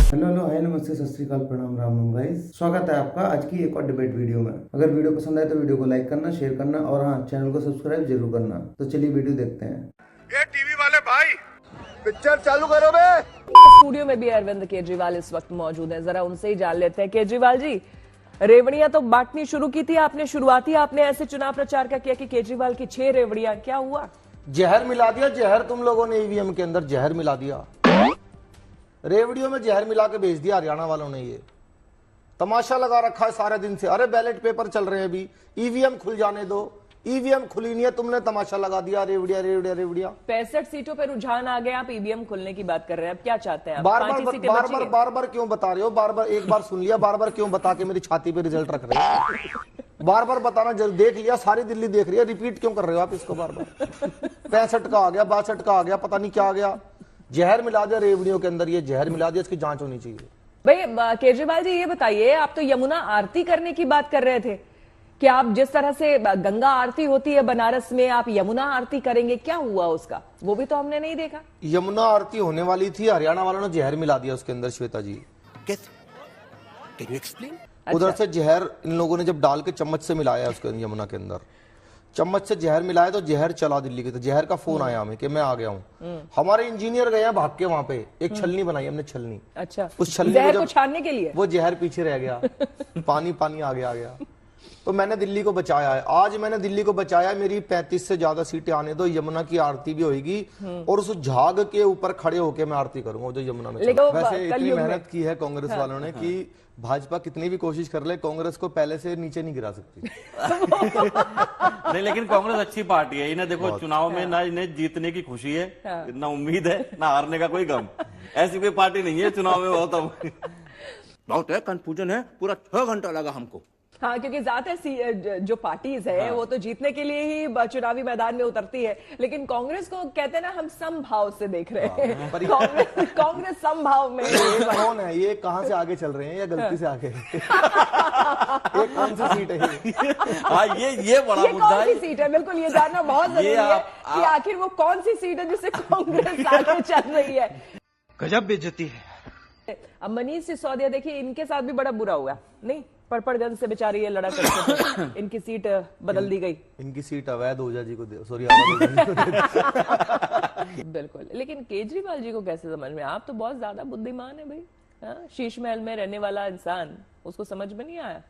Hello hi नमस्ते सत श्री अकाल प्रणाम राम राम गाइस, स्वागत है आपका आज की एक और डिबेट वीडियो में। अगर वीडियो पसंद आए तो वीडियो को लाइक करना, शेयर करना और हाँ, चैनल को सब्सक्राइब जरूर करना। तो चलिए वीडियो देखते हैं। ये टीवी वाले भाई पिक्चर चालू करो बे। स्टूडियो में भी अरविंद केजरीवाल इस वक्त मौजूद हैं, जरा उनसे ही जान लेते हैं। केजरीवाल जी, रेवड़ियां तो बांटनी शुरू की थी आपने, शुरुआती आपने ऐसे चुनाव प्रचार का किया कि केजरीवाल की 6 रेवड़ियां, क्या हुआ? जहर मिला दिया, जहर तुम लोगों ने ईवीएम के अंदर जहर मिला दिया, रेवड़ियों में जहर मिला के भेज दिया हरियाणा वालों ने। ये तमाशा लगा रखा है सारे दिन से। अरे बैलेट पेपर चल रहे हैं अभी, ईवीएम खुल जाने दो। ईवीएम खुली नहीं है, तुमने तमाशा लगा दिया, रेवड़िया रेवड़िया रेवड़िया। 65 सीटों पर रुझान आ गया, आप ईवीएम खुलने की बात कर रहे हैं, अब क्या चाहते हैं आप? बार बार क्यों बता रहे हो? बार बार एक बार सुन लिया, बार बार क्यों बता के मेरी छाती पे रिजल्ट रख रहे हो? बार बार बताना जरूर, देख लिया, सारी दिल्ली देख रही है, रिपीट क्यों कर रहे हो आप इसको बार बार? 65 का आ गया, 62 का आ गया, पता नहीं क्या आ गया। जहर मिला दिया रेवड़ियों के अंदर, ये जहर मिला दिया, इसकी जांच होनी चाहिए। भाई केजरीवाल जी, ये बताइए, आप तो यमुना आरती करने की बात कर रहे थे कि आप जिस तरह से गंगा आरती होती है बनारस में, आप यमुना आरती करेंगे, क्या हुआ उसका? वो भी तो हमने नहीं देखा। यमुना आरती होने वाली थी, हरियाणा वालों ने जहर मिला दिया उसके अंदर। श्वेता जी, कैसे? Can you explain? उधर से जहर इन लोगों ने जब डाल के चम्मच से मिलाया उसके यमुना के अंदर, चम्मच से जहर मिलाया तो जहर चला दिल्ली के। तो जहर का फोन आया हमें कि मैं आ गया हूँ। हमारे इंजीनियर गए हैं भाग के वहां पे, एक छलनी बनाई हमने, छलनी। अच्छा, उस छलनी जहर को छानने के लिए? वो जहर पीछे रह गया, पानी पानी आगे आ गया। तो मैंने दिल्ली को बचाया है, आज मैंने दिल्ली को बचाया। मेरी 35 से ज्यादा सीटें आने दो, यमुना की आरती भी होगी और उस झाग के ऊपर खड़े होकर मैं आरती करूंगा जो यमुना में। वैसे इतनी मेहनत की है कांग्रेस वालों ने कि भाजपा कितनी भी कोशिश कर ले, कांग्रेस को पहले से नीचे नहीं गिरा सकती। नहीं, लेकिन कांग्रेस अच्छी पार्टी है। इन्हें देखो, चुनाव में ना इन्हें जीतने की खुशी है, ना उम्मीद है, ना हारने का कोई गम। ऐसी कोई पार्टी नहीं है चुनाव में बहुत है, कंफ्यूजन है, पूरा 6 घंटा लगा हमको। हाँ, क्योंकि ज्यादातर जो पार्टीज है वो तो जीतने के लिए ही चुनावी मैदान में उतरती है, लेकिन कांग्रेस को कहते हैं ना, हम समभाव से देख रहे हैं। कांग्रेस समभाव में। ये कौन है? ये कहां से आगे चल रहे हैं या गलती से आगे? ये कौन सी सीट है? हाँ, ये बड़ा मुद्दा है। कौन सी सीट है? बिल्कुल, ये जानना बहुत जरूरी है कि आखिर वो कौन सी सीट है जिससे कांग्रेस आगे चल रही है। गजब बेइज्जती है। अब मनीष सिसोदिया, देखिए, इनके साथ भी बड़ा बुरा हुआ नहीं? पड़पड़गंज से बेचारी ये लड़ा करते थे, इनकी सीट बदल दी गई। इनकी सीट अवैध ओझा जी को दे, सॉरी बिल्कुल। लेकिन केजरीवाल जी को कैसे समझ में? आप तो बहुत ज्यादा बुद्धिमान है भाई। हाँ, शीश महल में रहने वाला इंसान, उसको समझ में नहीं आया?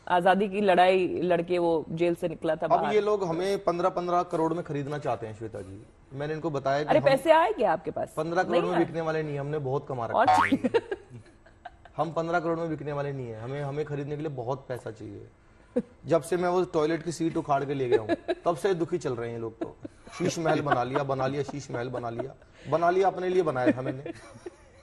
आजादी की लड़ाई लड़के वो जेल से निकला था अब ये लोग हमें 15-15 करोड़ में खरीदना चाहते हैं। श्वेता जी, मैंने इनको बताया कि अरे पैसे आए क्या आपके पास? 15 करोड़ में बिकने वाले नहीं, हमने बहुत कमा रखा है। हम 15 करोड़ में बिकने वाले नहीं है, हमें खरीदने के लिए बहुत पैसा चाहिए। जब से मैं वो टॉयलेट की सीट उखाड़ के ले गया हूँ, तब से दुखी चल रहे हैं लोग। तो शीश महल बना लिया, शीश महल बना लिया, अपने लिए बनाया था मैंने।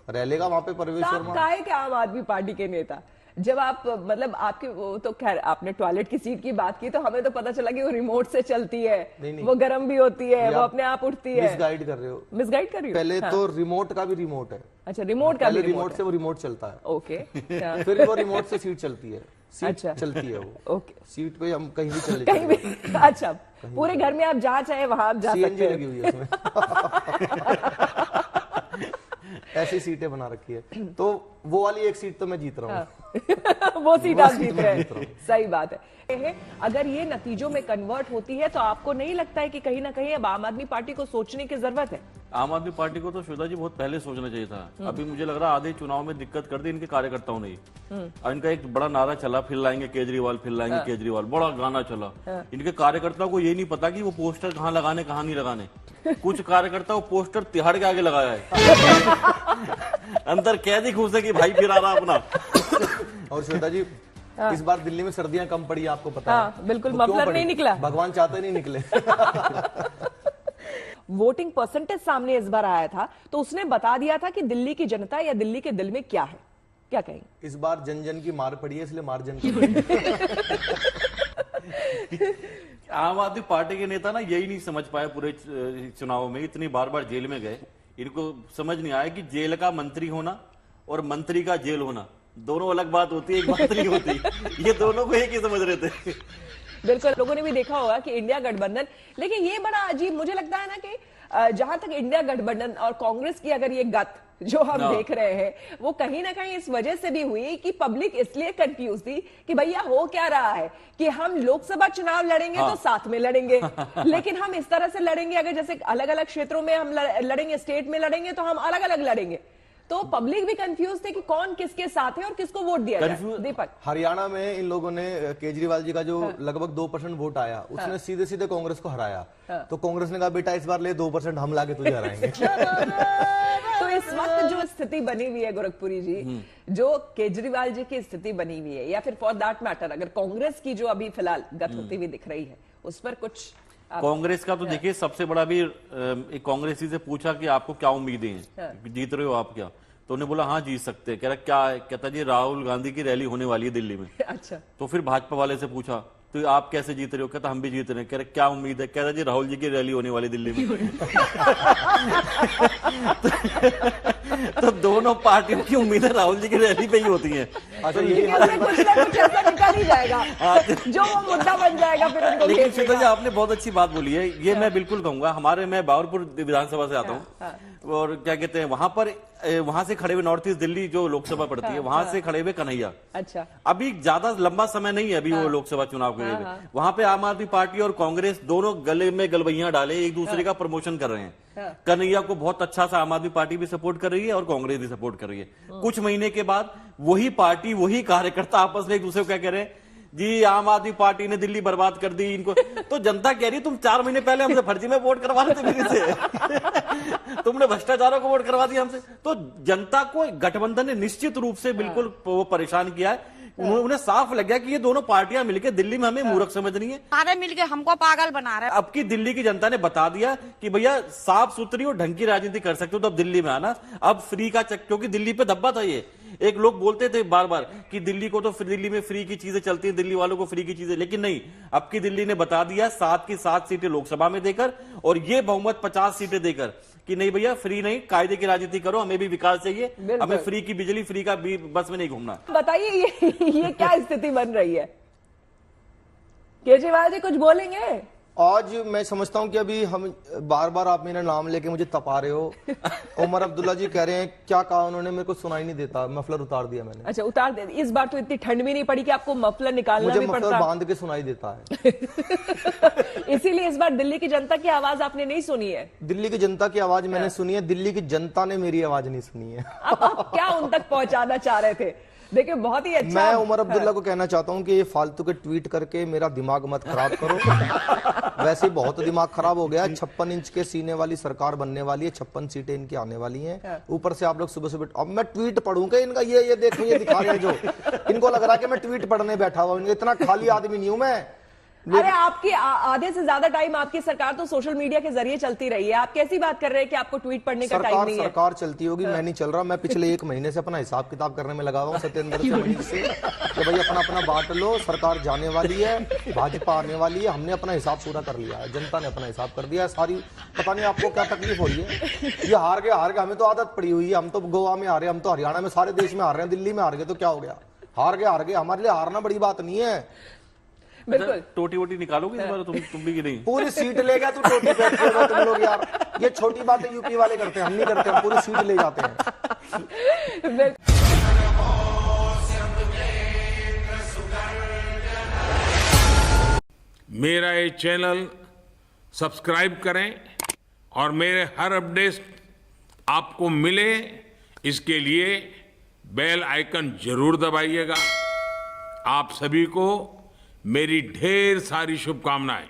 रह लेगा वहां पे परवेश शर्मा। काहे के आम आदमी पार्टी के नेता, जब आप मतलब आपके वो तो खैर, आपने टॉयलेट की सीट की बात की तो हमें तो पता चला कि वो रिमोट से चलती है। नहीं। वो गर्म भी होती है, वो अपने आप उठती है। मिसगाइड कर रहे हो। मिसगाइड कर रही हो? पहले तो रिमोट का भी रिमोट है। अच्छा, रिमोट का भी रिमोट से वो रिमोट चलता है। ओके। फिर वो रिमोट से सीट चलती है। सीट अच्छा, चलती है वो। ओके। सीट पे हम कहीं भी चले, कहीं भी। अच्छा, पूरे घर में आप जहाँ चाहे वहां आप जा सकते लगी हुई है उसमें। ऐसी सीटें बना रखी है, तो वो वाली एक सीट तो मैं जीत रहा हूँ। वो सीट आप जीत रहे हैं, सही बात है। अगर ये नतीजों में कन्वर्ट होती है तो आपको नहीं लगता है कि कहीं ना कहीं अब आम आदमी पार्टी को सोचने की जरूरत है? आम आदमी पार्टी को तो श्वेता जी बहुत पहले सोचना चाहिए था। अभी मुझे लग रहा है आधे चुनाव में दिक्कत कर दी इनके कार्यकर्ताओं ने। और इनका एक बड़ा नारा चला, फिर लाएंगे केजरीवाल, फिर लाएंगे केजरीवाल, बड़ा गाना चला। इनके कार्यकर्ताओं को ये नहीं पता कि वो पोस्टर कहाँ लगाने, कहाँ नहीं लगाने। कुछ कार्यकर्ता वो पोस्टर तिहाड़ के आगे लगाया है। अंदर कैद ही खुश है कि भाई फिर आ रहा अपना। और श्वेता जी, इस बार दिल्ली में सर्दियां कम पड़ी, आपको पता है? बिल्कुल, मफलर नहीं निकला। भगवान चाहते नहीं निकले। वोटिंग परसेंटेज सामने इस बार आया था तो उसने बता दिया था कि दिल्ली की जनता या दिल्ली के दिल में क्या है। क्या कहेंगे? इस बार जन जन की मार पड़ी है, इसलिए मार जन की। आम आदमी पार्टी के नेता ना यही नहीं समझ पाए पूरे चुनाव में, इतनी बार बार जेल में गए, इनको समझ नहीं आया कि जेल का मंत्री होना और मंत्री का जेल होना दोनों अलग बात होती है, एक बात नहीं होती। ये दोनों को एक ही समझ रहे थे। बिल्कुल, लोगों ने भी देखा होगा कि इंडिया गठबंधन, लेकिन ये बड़ा अजीब मुझे लगता है ना कि जहां तक इंडिया गठबंधन और कांग्रेस की अगर ये गत जो हम देख रहे हैं वो कहीं ना कहीं इस वजह से भी हुई कि पब्लिक इसलिए कंफ्यूज थी कि भैया हो क्या रहा है कि हम लोकसभा चुनाव लड़ेंगे तो साथ में लड़ेंगे, लेकिन हम इस तरह से लड़ेंगे अगर जैसे अलग अलग क्षेत्रों में हम लड़ेंगे, स्टेट में लड़ेंगे तो हम अलग अलग लड़ेंगे। तो पब्लिक भी कंफ्यूज थे कि कौन किसके साथ है और किसको वोट दिया जाए। दीपक, हरियाणा में इन लोगों ने केजरीवाल जी का जो लगभग 2% वोट आया उसने सीधे सीधे कांग्रेस को हराया। तो कांग्रेस ने कहा बेटा इस बार ले 2% हम लाके तुझे हराएंगे। तो इस वक्त जो स्थिति बनी हुई है गोरखपुरी जी, जो केजरीवाल जी की स्थिति बनी हुई है, या फिर फॉर दैट मैटर अगर कांग्रेस की जो अभी फिलहाल गत होती हुई दिख रही है उस पर कुछ कांग्रेस का तो देखिए सबसे बड़ा भी एक कांग्रेसी से पूछा कि आपको क्या उम्मीदें हैं, जीत रहे हो आप क्या? तो उन्होंने बोला हाँ जीत सकते हैं। कह रहा क्या है? कहता जी राहुल गांधी की रैली होने वाली है दिल्ली में। अच्छा, तो फिर भाजपा वाले से पूछा तो आप कैसे जीत रहे हो? कहता हम भी जीत रहे हैं। कह रहे क्या उम्मीद है? कह रहा जी राहुल जी की रैली होने वाली दिल्ली में। तो दोनों पार्टियों की उम्मीदें राहुल जी की रैली पे ही होती हैं। अच्छा कुछ ना कुछ ऐसा निकल ही जाएगा जो वो मुद्दा बन जाएगा फिर उनको। लेकिन श्वेता जी आपने बहुत अच्छी बात बोली है, ये मैं बिल्कुल कहूंगा। मैं बावरपुर विधानसभा से आता हूँ और क्या कहते हैं वहां से खड़े हुए नॉर्थ ईस्ट दिल्ली जो लोकसभा पड़ती है वहां से खड़े हुए कन्हैया। अच्छा, अभी ज्यादा लंबा समय नहीं है अभी वो लोकसभा चुनाव के लिए। वहां पे आम आदमी पार्टी और कांग्रेस दोनों गले में गलवैयां डाले एक दूसरे का प्रमोशन कर रहे हैं। कन्हैया को बहुत अच्छा सा आम आदमी पार्टी भी सपोर्ट कर रही है और कांग्रेस भी सपोर्ट कर रही है। कुछ महीने के बाद वही पार्टी वही कार्यकर्ता आपस में एक दूसरे को क्या कह रहे हैं, जी आम आदमी पार्टी ने दिल्ली बर्बाद कर दी इनको। तो जनता कह रही तुम 4 महीने पहले हमसे फर्जी में वोट करवा रहे थे मेरे से। तुमने भ्रष्टाचारों को वोट करवा दिया हमसे। तो जनता को गठबंधन ने निश्चित रूप से बिल्कुल वो परेशान किया है। उन्हें साफ लग गया कि ये दोनों पार्टियां मिलकर दिल्ली में हमें मूर्ख समझ रही है, सारे मिलके हमको पागल बना रहे हैं। अब की दिल्ली की जनता ने बता दिया कि भैया साफ सुथरी और ढंग की राजनीति कर सकते हो तो अब दिल्ली में आना। अब फ्री का क्योंकि दिल्ली पे धब्बा था ये। एक लोग बोलते थे बार बार कि दिल्ली को तो दिल्ली में फ्री की चीजें चलती हैं, दिल्ली वालों को फ्री की चीजें, लेकिन नहीं, अब की दिल्ली ने बता दिया 7 की 7 सीटें लोकसभा में देकर और ये बहुमत 50 सीटें देकर कि नहीं भैया फ्री नहीं, कायदे की राजनीति करो, हमें भी विकास चाहिए, हमें फ्री की बिजली फ्री का बस में नहीं घूमना। बताइए ये क्या स्थिति बन रही है? केजरीवाल जी कुछ बोलेंगे? आज मैं समझता हूं कि अभी हम बार बार आप मेरा नाम लेके मुझे तपा रहे हो। उमर अब्दुल्ला जी कह रहे हैं क्या कहा उन्होंने, मेरे को सुनाई नहीं देता, मफलर उतार दिया मैंने। अच्छा, उतार दे। इस बार तो इतनी ठंड भी नहीं पड़ी कि आपको मफलर निकालना भी पड़ता। मुझे मफलर बांध के सुनाई देता है। इसीलिए इस बार दिल्ली की जनता की आवाज आपने नहीं सुनी है। दिल्ली की जनता की आवाज मैंने सुनी है, दिल्ली की जनता ने मेरी आवाज नहीं सुनी है। आप क्या उन तक पहुंचाना चाह रहे थे? देखिए बहुत ही अच्छा। मैं उमर अब्दुल्ला को कहना चाहता हूं कि ये फालतू के ट्वीट करके मेरा दिमाग मत खराब करो। वैसे बहुत दिमाग खराब हो गया। 56 इंच के सीने वाली सरकार बनने वाली है, 56 सीटें इनकी आने वाली हैं। ऊपर से आप लोग सुबह सुबह अब मैं ट्वीट पढ़ूंगा इनका, ये देखो ये दिखा रहे हैं जो इनको लग रहा है कि मैं ट्वीट पढ़ने बैठा हुआ हूं। इतना खाली आदमी नहीं हूं मैं। अरे आपकी आधे से ज्यादा टाइम आपकी सरकार तो सोशल मीडिया के जरिए चलती रही है। आप कैसी बात कर रहे हैं कि आपको ट्वीट पढ़ने का टाइम नहीं है? सरकार चलती होगी, मैं नहीं चल रहा। मैं पिछले 1 महीने से अपना हिसाब किताब करने में लगा हुआ हूं सत्येंद्र से मनीष से कि भाई अपना बांट लो, सरकार जाने वाली है, भाजपा आने वाली है। हमने अपना हिसाब पूरा कर लिया है, जनता ने अपना हिसाब कर दिया है सारी। पता नहीं आपको क्या तकलीफ हो रही है। ये हार गए हमें तो आदत पड़ी हुई है। हम तो गोवा में हारे, हम तो हरियाणा में, सारे देश में हार रहे हैं, दिल्ली में हार गए तो क्या हो गया? हार गए, हमारे लिए हारना बड़ी बात नहीं है। बिल्कुल। टोटी वोटी निकालोगे इस बार तुम भी की नहीं? पूरी सीट ले गया तू टोटी पे तुम लोग यार। ये छोटी बातें यूपी वाले करते हैं, हम नहीं करते, हम पूरी सीट ले जाते हैं। मेरा ये चैनल सब्सक्राइब करें और मेरे हर अपडेट आपको मिले इसके लिए बेल आइकन जरूर दबाइएगा। आप सभी को मेरी ढेर सारी शुभकामनाएं।